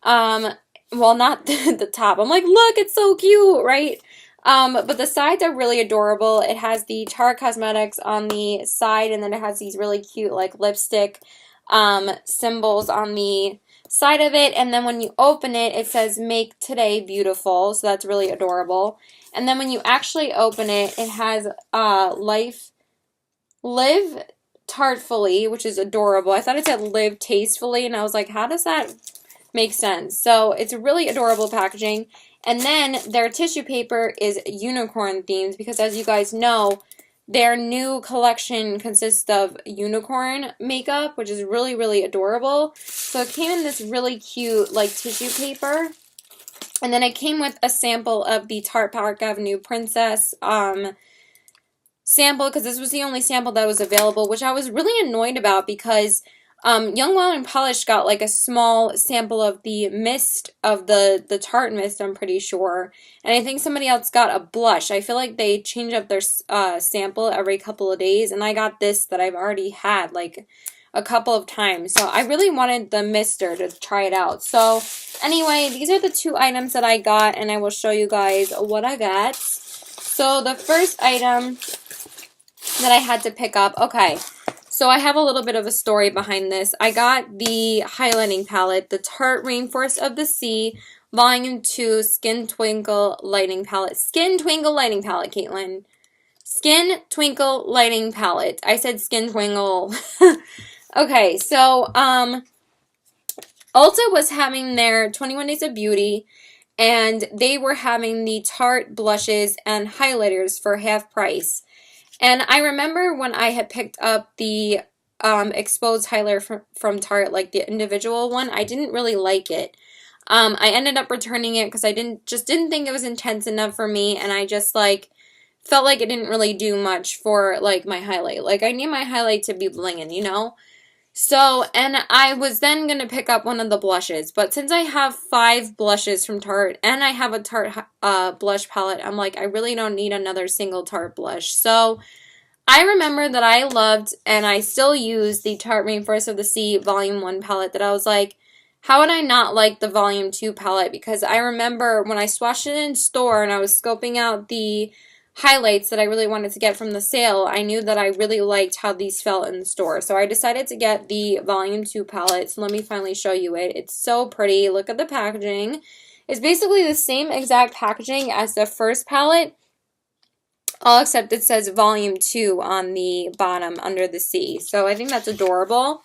Well, not the top. I'm like, look, it's so cute, right? But the sides are really adorable. It has the Tarte Cosmetics on the side, and then it has these really cute, like, lipstick symbols on the side of it. And then when you open it, it says, "Make Today Beautiful." So that's really adorable. And then when you actually open it, it has Live Tartfully, which is adorable. I thought it said Live Tastefully, and I was like, how does that make sense? So it's really adorable packaging. And then their tissue paper is unicorn themed because, as you guys know, their new collection consists of unicorn makeup, which is really, really adorable. So it came in this really cute, like, tissue paper. And then it came with a sample of the Tarte Park Avenue Princess sample, because this was the only sample that was available, which I was really annoyed about because Young, Wild, and Polished got like a small sample of the mist, of the Tarte mist, I'm pretty sure. And I think somebody else got a blush. I feel like they change up their sample every couple of days. And I got this that I've already had like a couple of times. So I really wanted the mister to try it out. So anyway, these are the two items that I got, and I will show you guys what I got. So the first item that I had to pick up, okay, so I have a little bit of a story behind this. I got the highlighting palette, the Tarte Rainforest of the Sea, Volume 2 Skin Twinkle Lighting Palette. Skin Twinkle Lighting Palette, Caitlin. Skin Twinkle Lighting Palette. I said Skin Twinkle. Okay, so, Ulta was having their 21 Days of Beauty, and they were having the Tarte blushes and highlighters for half price. And I remember when I had picked up the exposed highlighter from Tarte, like the individual one, I didn't really like it. I ended up returning it because I didn't think it was intense enough for me, and I just like felt like it didn't really do much for like my highlight. Like I need my highlight to be blinging, you know? So, and I was then going to pick up one of the blushes, but since I have 5 blushes from Tarte, and I have a Tarte blush palette, I'm like, I really don't need another single Tarte blush. So, I remember that I loved, and I still use, the Tarte Rainforest of the Sea Volume 1 palette, that I was like, how would I not like the Volume 2 palette? Because I remember when I swatched it in store, and I was scoping out the highlights that I really wanted to get from the sale, I knew that I really liked how these felt in the store. So I decided to get the Volume 2 palette. So let me finally show you it. It's so pretty. Look at the packaging. It's basically the same exact packaging as the first palette, all except it says Volume 2 on the bottom under the sea. So I think that's adorable.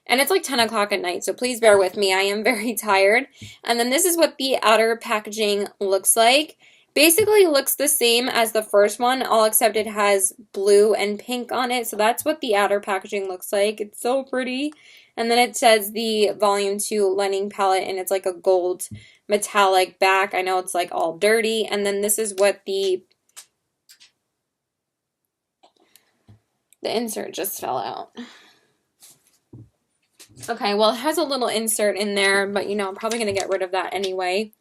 And it's like 10 o'clock at night, so please bear with me. I am very tired. And then this is what the outer packaging looks like. Basically looks the same as the first one, all except it has blue and pink on it. So that's what the outer packaging looks like. It's so pretty. And then it says the Volume 2 lighting palette, and it's like a gold metallic back. I know it's like all dirty. And then this is what the insert just fell out. Okay, well, it has a little insert in there, but you know, I'm probably going to get rid of that anyway.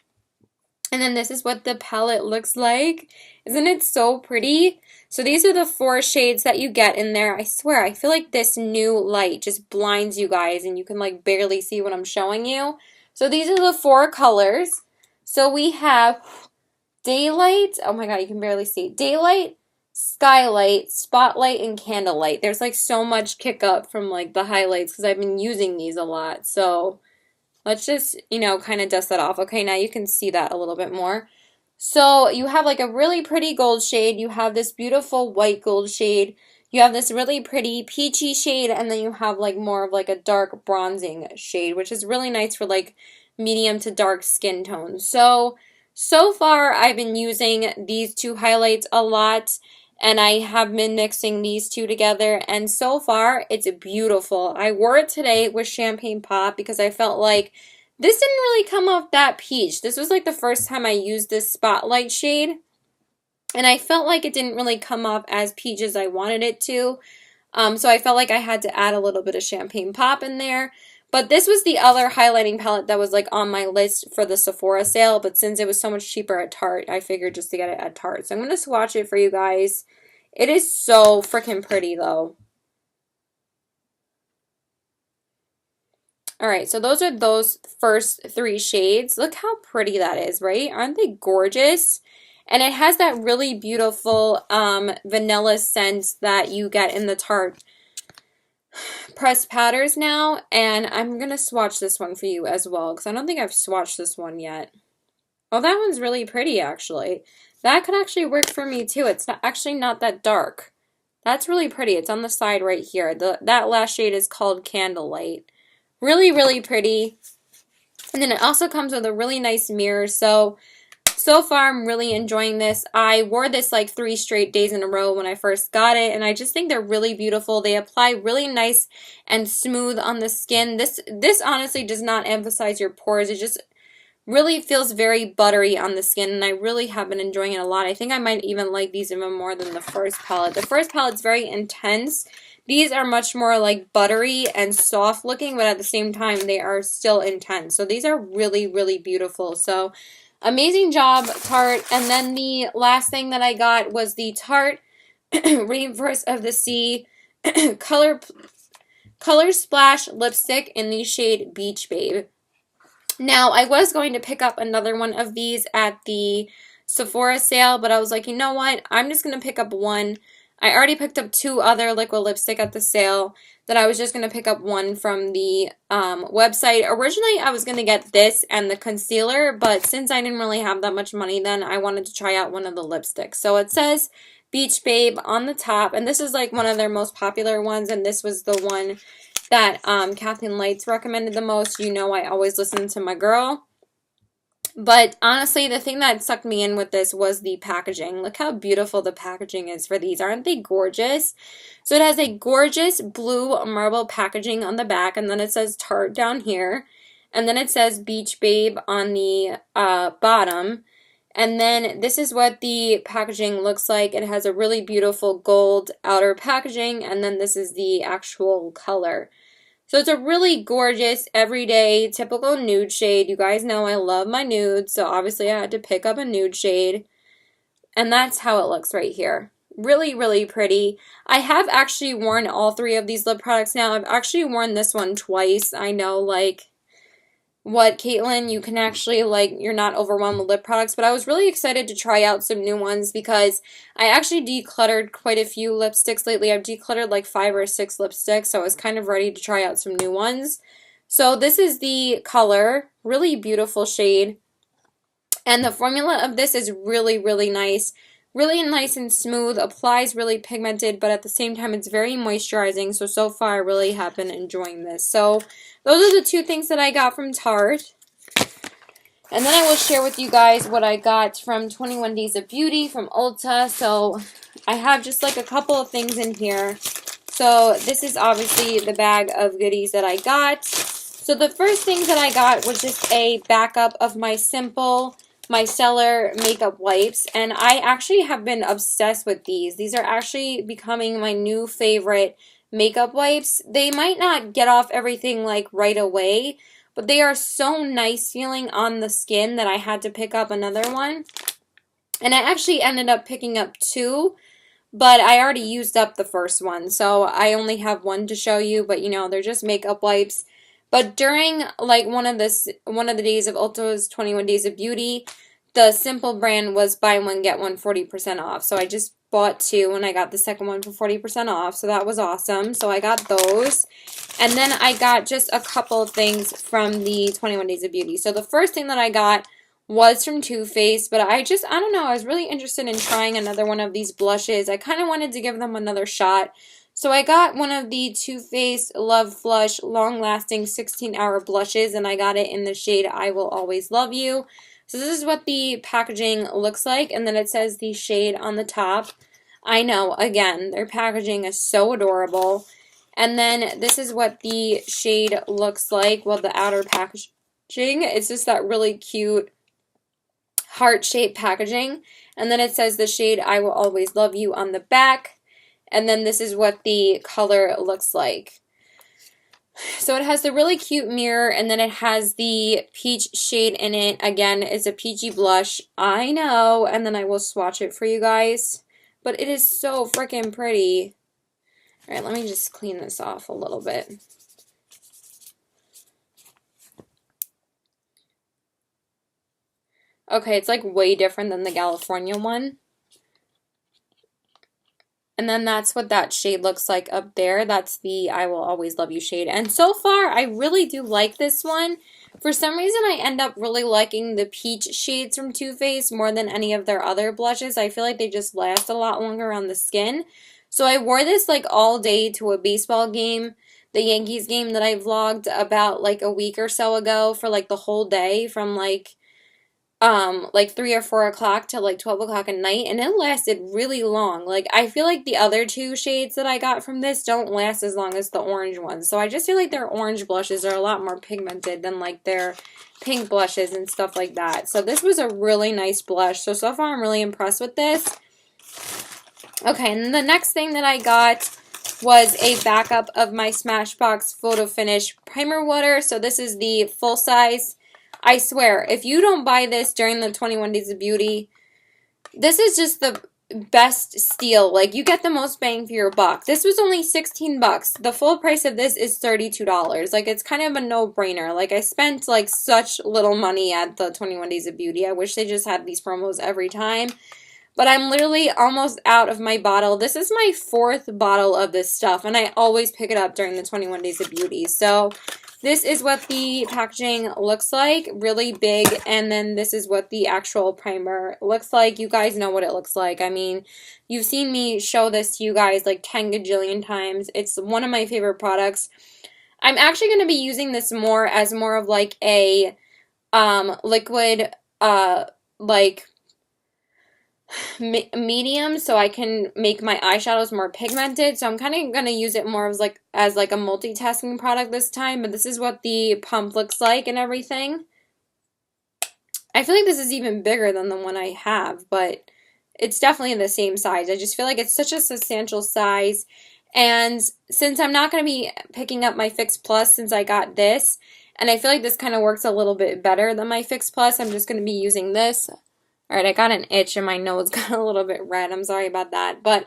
And then this is what the palette looks like. Isn't it so pretty? So these are the 4 shades that you get in there. I swear, I feel like this new light just blinds you guys and you can like barely see what I'm showing you. So these are the 4 colors. So we have Daylight. Oh my god, you can barely see. Daylight, Skylight, Spotlight, and Candlelight. There's like so much kick up from like the highlights because I've been using these a lot. So let's just, you know, kind of dust that off. Okay, now you can see that a little bit more. So you have like a really pretty gold shade. You have this beautiful white gold shade. You have this really pretty peachy shade. And then you have like more of like a dark bronzing shade, which is really nice for like medium to dark skin tones. So far I've been using these 2 highlights a lot. And I have been mixing these 2 together, and so far, it's beautiful. I wore it today with Champagne Pop because I felt like this didn't really come off that peach. This was like the first time I used this Spotlight shade, and I felt like it didn't really come off as peach as I wanted it to. So I felt like I had to add a little bit of Champagne Pop in there. But this was the other highlighting palette that was like on my list for the Sephora sale, but since it was so much cheaper at Tarte, I figured just to get it at Tarte. So I'm going to swatch it for you guys. It is so freaking pretty though. Alright, so those are those first 3 shades. Look how pretty that is, right? Aren't they gorgeous? And it has that really beautiful vanilla scent that you get in the Tarte pressed powders now, and I'm going to swatch this one for you as well, because I don't think I've swatched this one yet. Oh, that one's really pretty, actually. That could actually work for me, too. It's actually not that dark. That's really pretty. It's on the side right here. That last shade is called Candlelight. Really, really pretty. And then it also comes with a really nice mirror, so far, I'm really enjoying this. I wore this like 3 straight days in a row when I first got it, and I just think they're really beautiful. They apply really nice and smooth on the skin. This honestly does not emphasize your pores. It just really feels very buttery on the skin, and I really have been enjoying it a lot. I think I might even like these even more than the first palette. The first palette's very intense. These are much more like buttery and soft looking, but at the same time, they are still intense. So these are really, really beautiful. So amazing job, Tarte. And then the last thing that I got was the Tarte Rainforest of the Sea color Color Splash lipstick in the shade Beach Babe. Now, I was going to pick up another one of these at the Sephora sale, but I was like, you know what? I'm just going to pick up one. I already picked up 2 other liquid lipstick at the sale that I was just going to pick up one from the website. Originally, I was going to get this and the concealer, but since I didn't really have that much money then, I wanted to try out one of the lipsticks. So it says Beach Babe on the top, and this is like one of their most popular ones, and this was the one that Kathleen Lights recommended the most. You know I always listen to my girl. But honestly, the thing that sucked me in with this was the packaging. Look how beautiful the packaging is for these. Aren't they gorgeous? So it has a gorgeous blue marble packaging on the back, and then it says Tarte down here. And then it says Beach Babe on the bottom. And then this is what the packaging looks like. It has a really beautiful gold outer packaging, and then this is the actual color. So it's a really gorgeous, everyday, typical nude shade. You guys know I love my nudes, so obviously I had to pick up a nude shade. And that's how it looks right here. Really, really pretty. I have actually worn all 3 of these lip products now. I've actually worn this one twice. I know, like, what, Caitlin, you can actually, like, you're not overwhelmed with lip products, but I was really excited to try out some new ones because I actually decluttered quite a few lipsticks lately. I've decluttered like 5 or 6 lipsticks, so I was kind of ready to try out some new ones. So this is the color, really beautiful shade, and the formula of this is really, really nice. Really nice and smooth, applies really pigmented, but at the same time it's very moisturizing, so far I really have been enjoying this. So those are the 2 things that I got from Tarte. And then I will share with you guys what I got from 21 Days of Beauty from Ulta. So I have just like a couple of things in here. So this is obviously the bag of goodies that I got. So the first thing that I got was just a backup of my Simple Micellar makeup wipes, and I actually have been obsessed with these. These are actually becoming my new favorite makeup wipes. They might not get off everything like right away, but they are so nice feeling on the skin that I had to pick up another one. And I actually ended up picking up 2, but I already used up the first one, so I only have one to show you, but you know, they're just makeup wipes. But during like one of the days of Ulta's 21 Days of Beauty, the Simple brand was buy one get one 40% off. So I just bought 2 and I got the second one for 40% off. So that was awesome. So I got those. And then I got just a couple of things from the 21 Days of Beauty. So the first thing that I got was from Too Faced, but I don't know, I was really interested in trying another one of these blushes. I kind of wanted to give them another shot. So I got one of the Too Faced Love Flush Long Lasting 16-Hour Blushes, and I got it in the shade I Will Always Love You. So this is what the packaging looks like, and then it says the shade on the top. I know, again, their packaging is so adorable. And then this is what the shade looks like. Well, the outer packaging, it's just that really cute heart-shaped packaging. And then it says the shade I Will Always Love You on the back. And then this is what the color looks like. So it has the really cute mirror, and then it has the peach shade in it. Again, it's a peachy blush. I know, and then I will swatch it for you guys. But it is so freaking pretty. Alright, let me just clean this off a little bit. Okay, it's like way different than the GALifornia one. And then that's what that shade looks like up there. That's the I Will Always Love You shade. And so far, I really do like this one. For some reason, I end up really liking the peach shades from Too Faced more than any of their other blushes. I feel like they just last a lot longer on the skin. So I wore this like all day to a baseball game, the Yankees game that I vlogged about like a week or so ago for like the whole day from like 3 or 4 o'clock to like 12 o'clock at night, and it lasted really long. Like, I feel like the other 2 shades that I got from this don't last as long as the orange ones. So I just feel like their orange blushes are a lot more pigmented than like their pink blushes and stuff like that. So this was a really nice blush. So far I'm really impressed with this. Okay, and the next thing that I got was a backup of my Smashbox Photo Finish Primer Water. So this is the full size. I swear, if you don't buy this during the 21 Days of Beauty, this is just the best steal. Like, you get the most bang for your buck. This was only 16 bucks. The full price of this is $32. Like, it's kind of a no-brainer. Like, I spent, like, such little money at the 21 Days of Beauty. I wish they just had these promos every time. But I'm literally almost out of my bottle. This is my 4th bottle of this stuff, and I always pick it up during the 21 Days of Beauty. So this is what the packaging looks like, really big, and then this is what the actual primer looks like. You guys know what it looks like. I mean, you've seen me show this to you guys like 10 gajillion times. It's one of my favorite products. I'm actually going to be using this more as more of like a liquid, like medium, so I can make my eyeshadows more pigmented. So I'm kind of going to use it more as like a multitasking product this time. But this is what the pump looks like and everything. I feel like this is even bigger than the one I have, but it's definitely the same size. I just feel like it's such a substantial size. And since I'm not going to be picking up my Fix Plus since I got this, and I feel like this kind of works a little bit better than my Fix Plus, I'm just going to be using this. Alright, I got an itch and my nose got a little bit red. I'm sorry about that. But,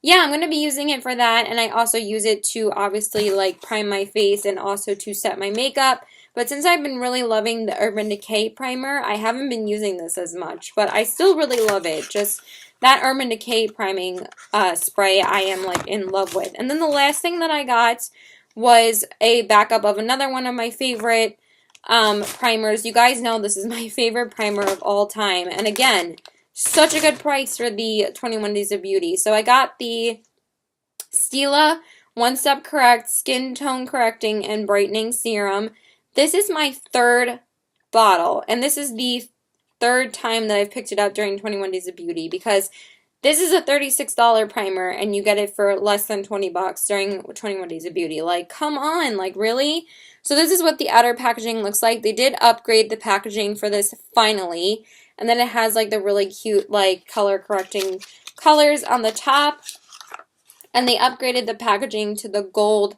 yeah, I'm going to be using it for that. And I also use it to, obviously, like, prime my face and also to set my makeup. But since I've been really loving the Urban Decay primer, I haven't been using this as much. But I still really love it. Just that Urban Decay priming spray I am, like, in love with. And then the last thing that I got was a backup of another one of my favorite primers. You guys know this is my favorite primer of all time. And again, such a good price for the 21 Days of Beauty. So I got the Stila One Step Correct Skin Tone Correcting and Brightening Serum. This is my 3rd bottle. And this is the 3rd time that I've picked it up during 21 Days of Beauty. Because this is a $36 primer and you get it for less than 20 bucks during 21 Days of Beauty. Like, come on, like, really? So this is what the outer packaging looks like. They did upgrade the packaging for this finally. And then it has like the really cute like color correcting colors on the top. And they upgraded the packaging to the gold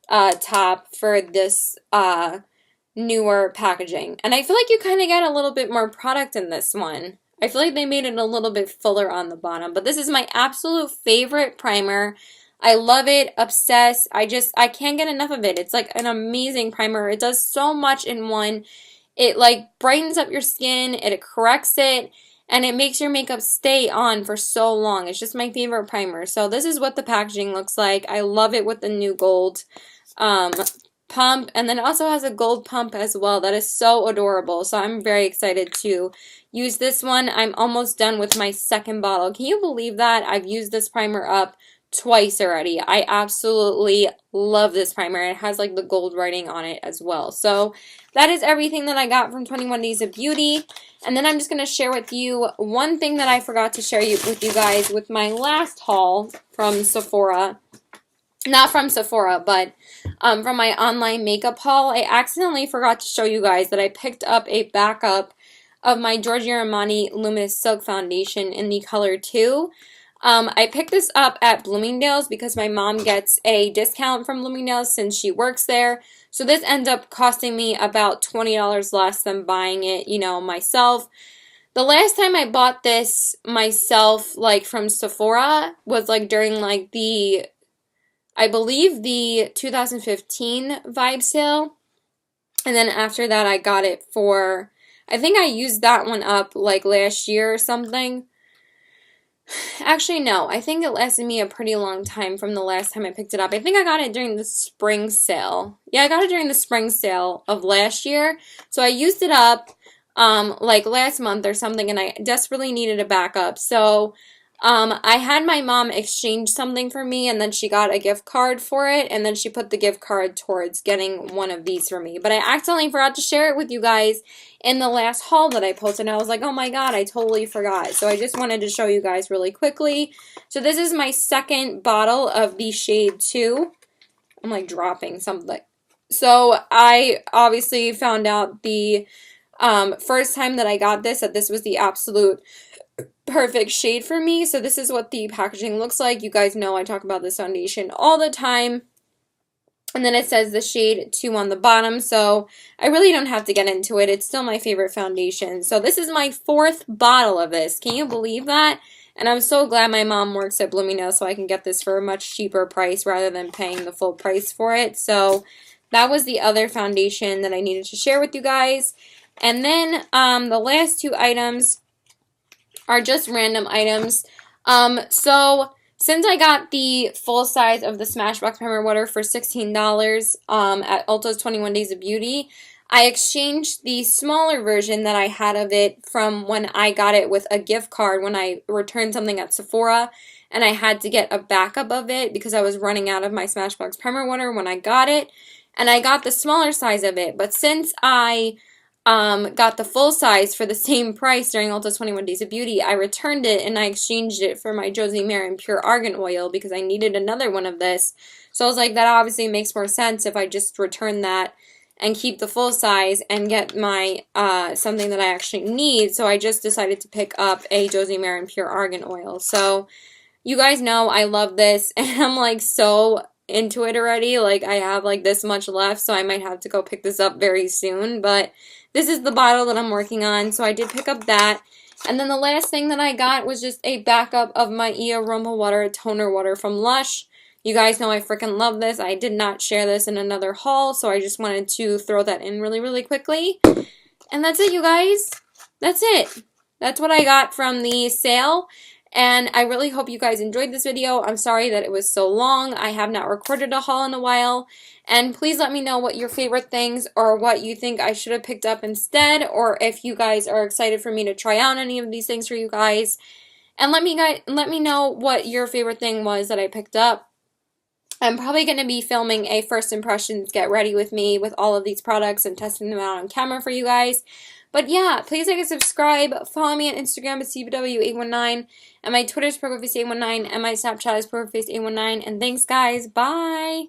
top for this newer packaging. And I feel like you kind of get a little bit more product in this one. I feel like they made it a little bit fuller on the bottom. But this is my absolute favorite primer. I love it, obsessed. I can't get enough of it. It's like an amazing primer. It does so much in one. It like brightens up your skin, it corrects it, and it makes your makeup stay on for so long. It's just my favorite primer. So this is what the packaging looks like. I love it with the new gold pump, and then it also has a gold pump as well. That is so adorable. So I'm very excited to use this one. I'm almost done with my 2nd bottle. Can you believe that? I've used this primer up twice already. I absolutely love this primer. It has like the gold writing on it as well. So that is everything that I got from 21 Days of Beauty. And then I'm just going to share with you one thing that I forgot to share with you guys with my last haul from Sephora. Not from Sephora, but from my online makeup haul. I accidentally forgot to show you guys that I picked up a backup of my Giorgio Armani Luminous Silk Foundation in the color 2. I picked this up at Bloomingdales because my mom gets a discount from Bloomingdales since she works there. So this ended up costing me about $20 less than buying it, you know, myself. The last time I bought this myself, like from Sephora, was like during like the, I believe the 2015 VIB sale. And then after that I got it for, I think I used that one up like last year or something. Actually, no. I think it lasted me a pretty long time from the last time I picked it up. I think I got it during the spring sale. Yeah, I got it during the spring sale of last year. So I used it up like last month or something, and I desperately needed a backup. So I had my mom exchange something for me, and then she got a gift card for it, and then she put the gift card towards getting one of these for me. But I accidentally forgot to share it with you guys in the last haul that I posted, and I was like, oh my god, I totally forgot. So I just wanted to show you guys really quickly. So this is my 2nd bottle of the shade 2. I'm like dropping something. So I obviously found out the first time that I got this, that this was the absolute perfect shade for me. So this is what the packaging looks like. You guys know I talk about this foundation all the time. And then it says the shade 2 on the bottom, so I really don't have to get into it. It's still my favorite foundation. So this is my 4th bottle of this. Can you believe that? And I'm so glad my mom works at Bloomingdales so I can get this for a much cheaper price rather than paying the full price for it. So that was the other foundation that I needed to share with you guys. And then the last two items are just random items. So since I got the full size of the Smashbox Primer Water for $16 at Ulta's 21 Days of Beauty, I exchanged the smaller version that I had of it from when I got it with a gift card when I returned something at Sephora, and I had to get a backup of it because I was running out of my Smashbox Primer Water when I got it, and I got the smaller size of it. But since I got the full size for the same price during Ulta's 21 Days of Beauty, I returned it and I exchanged it for my Josie Maran Pure Argan Oil because I needed another one of this. So I was like, that obviously makes more sense if I just return that and keep the full size and get my something that I actually need. So I just decided to pick up a Josie Maran Pure Argan Oil. So you guys know I love this, and I'm like so into it already. Like I have like this much left, so I might have to go pick this up very soon. But this is the bottle that I'm working on, so I did pick up that. And then the last thing that I got was just a backup of my Roma water, toner water from Lush. You guys know I freaking love this. I did not share this in another haul, so I just wanted to throw that in really, really quickly. And that's it, you guys. That's it. That's what I got from the sale. And I really hope you guys enjoyed this video. I'm sorry that it was so long. I have not recorded a haul in a while. And please let me know what your favorite things or what you think I should have picked up instead, or if you guys are excited for me to try out any of these things for you guys. And let me know what your favorite thing was that I picked up. I'm probably going to be filming a first impressions get ready with me with all of these products and testing them out on camera for you guys. But yeah, please like and subscribe. Follow me on Instagram at CBW819. And my Twitter's PokerFace819. And my Snapchat is PokerFace819. And thanks, guys. Bye.